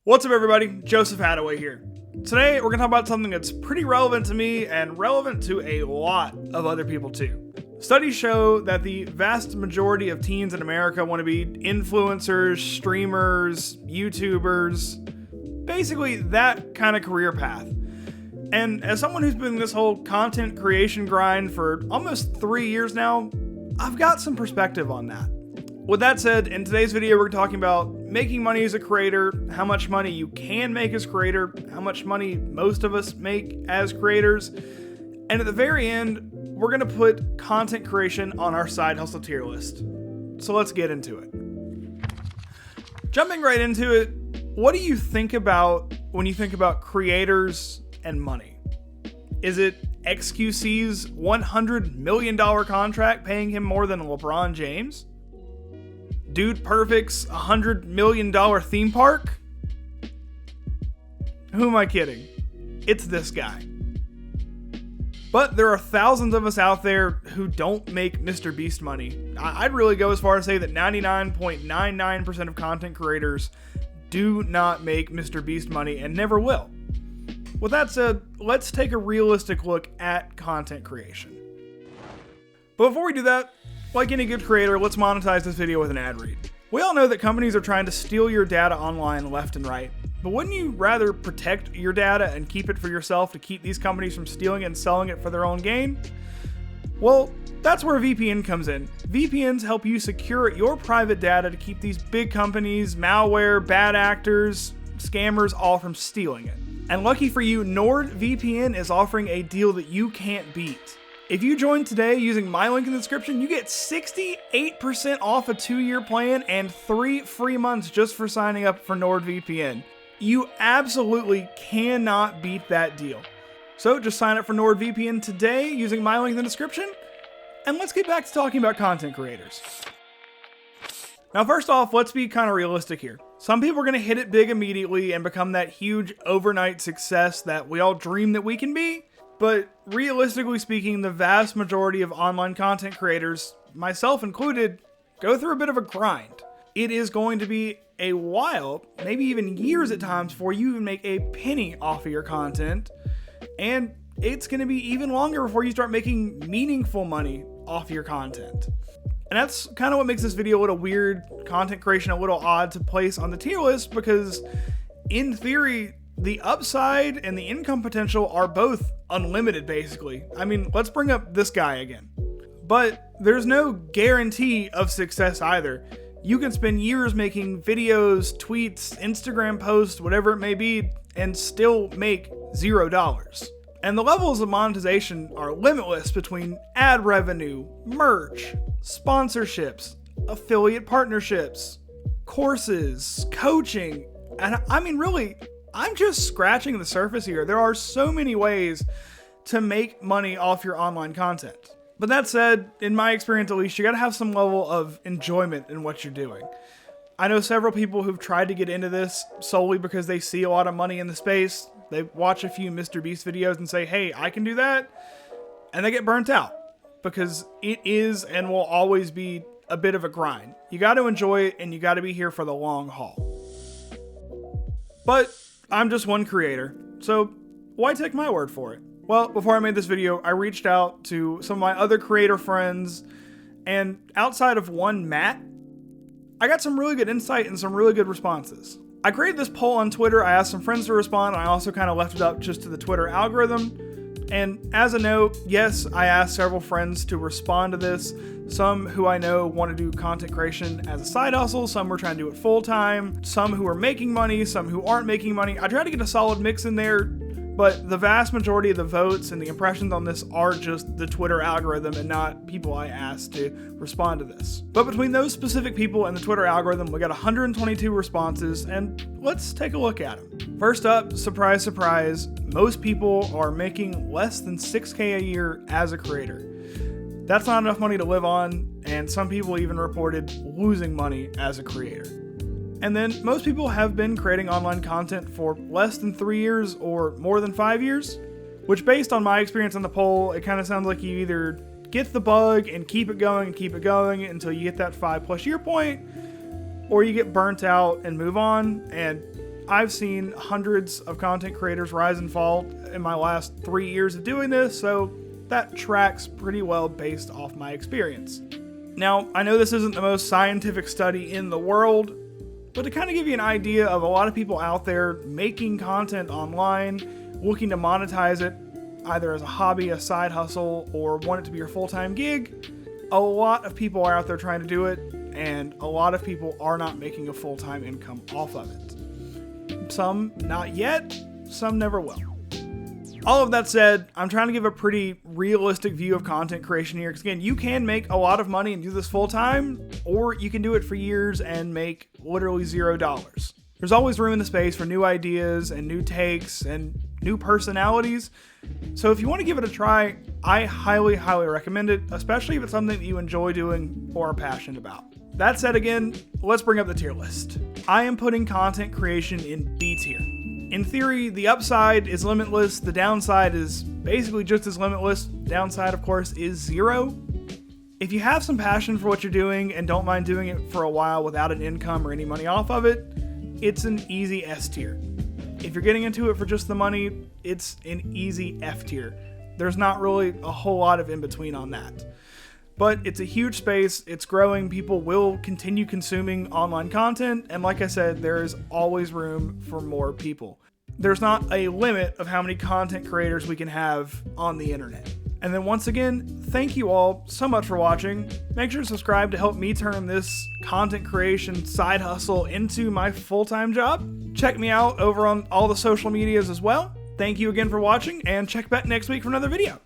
What's up, everybody? Joseph Hadaway here. Today, we're going to talk about something that's pretty relevant to me and relevant to a lot of other people too. Studies show that the vast majority of teens in America want to be influencers, streamers, YouTubers, basically that kind of career path. And as someone who's been in this whole content creation grind for almost 3 years now, I've got some perspective on that. With that said, in today's video, we're talking about making money as a creator, how much money you can make as a creator, how much money most of us make as creators, and at the very end, we're going to put content creation on our side hustle tier list. So let's get into it. Jumping right into it, what do you think about when you think about creators and money? Is it XQC's $100 million contract paying him more than LeBron James? Dude Perfect's $100 million theme park? Who am I kidding? It's this guy. But there are thousands of us out there who don't make Mr. Beast money. I'd really go as far as say that 99.99% of content creators do not make Mr. Beast money and never will. With that said, let's take a realistic look at content creation. But before we do that, like any good creator, let's monetize this video with an ad read. We all know that companies are trying to steal your data online left and right, but wouldn't you rather protect your data and keep it for yourself to keep these companies from stealing it and selling it for their own gain? Well, that's where VPN comes in. VPNs help you secure your private data to keep these big companies, malware, bad actors, scammers all from stealing it. And lucky for you, NordVPN is offering a deal that you can't beat. If you join today using my link in the description, you get 68% off a 2-year plan and 3 free months just for signing up for NordVPN. You absolutely cannot beat that deal. So just sign up for NordVPN today using my link in the description, and let's get back to talking about content creators. Now, first off, let's be kind of realistic here. Some people are going to hit it big immediately and become that huge overnight success that we all dream that we can be. But realistically speaking, the vast majority of online content creators, myself included, go through a bit of a grind. It is going to be a while, maybe even years at times, before you even make a penny off of your content. And it's going to be even longer before you start making meaningful money off your content. And that's kind of what makes this video a little weird, content creation a little odd to place on the tier list, because in theory, the upside and the income potential are both unlimited, basically. I mean, let's bring up this guy again. But there's no guarantee of success either. You can spend years making videos, tweets, Instagram posts, whatever it may be, and still make $0. And the levels of monetization are limitless between ad revenue, merch, sponsorships, affiliate partnerships, courses, coaching, and I mean, really, I'm just scratching the surface here. There are so many ways to make money off your online content. But that said, in my experience at least, you gotta have some level of enjoyment in what you're doing. I know several people who've tried to get into this solely because they see a lot of money in the space. They watch a few Mr. Beast videos and say, hey, I can do that. And they get burnt out because it is and will always be a bit of a grind. You gotta enjoy it and you gotta be here for the long haul. But I'm just one creator, so why take my word for it? Well, before I made this video, I reached out to some of my other creator friends, and outside of one Matt, I got some really good insight and some really good responses. I created this poll on Twitter, I asked some friends to respond, and I also kind of left it up just to the Twitter algorithm. And as a note, yes, I asked several friends to respond to this. Some who I know want to do content creation as a side hustle, some were trying to do it full time, some who are making money, some who aren't making money. I tried to get a solid mix in there, but the vast majority of the votes and the impressions on this are just the Twitter algorithm and not people I asked to respond to this. But between those specific people and the Twitter algorithm, we got 122 responses, and let's take a look at them. First up, surprise, surprise, most people are making less than $6K a year as a creator. That's not enough money to live on, and some people even reported losing money as a creator. And then most people have been creating online content for less than 3 years or more than 5 years, which based on my experience on the poll, it kind of sounds like you either get the bug and keep it going until you hit that 5+ year point, or you get burnt out and move on. And I've seen hundreds of content creators rise and fall in my last 3 years of doing this, so that tracks pretty well based off my experience. Now, I know this isn't the most scientific study in the world, but to kind of give you an idea of a lot of people out there making content online, looking to monetize it, either as a hobby, a side hustle, or want it to be your full-time gig, a lot of people are out there trying to do it, and a lot of people are not making a full-time income off of it. Some not yet, some never will. All of that said, I'm trying to give a pretty realistic view of content creation here, because again, you can make a lot of money and do this full-time, or you can do it for years and make literally $0. There's always room in the space for new ideas and new takes and new personalities. So if you want to give it a try, I highly, highly recommend it, especially if it's something that you enjoy doing or are passionate about. That said, again, let's bring up the tier list. I am putting content creation in B tier. In theory, the upside is limitless, the downside is basically just as limitless. Downside, of course, is 0. If you have some passion for what you're doing and don't mind doing it for a while without an income or any money off of it, it's an easy S tier. If you're getting into it for just the money, it's an easy F tier. There's not really a whole lot of in between on that. But it's a huge space, it's growing, people will continue consuming online content, and like I said, there is always room for more people. There's not a limit of how many content creators we can have on the internet. And then once again, thank you all so much for watching. Make sure to subscribe to help me turn this content creation side hustle into my full-time job. Check me out over on all the social medias as well. Thank you again for watching, and check back next week for another video.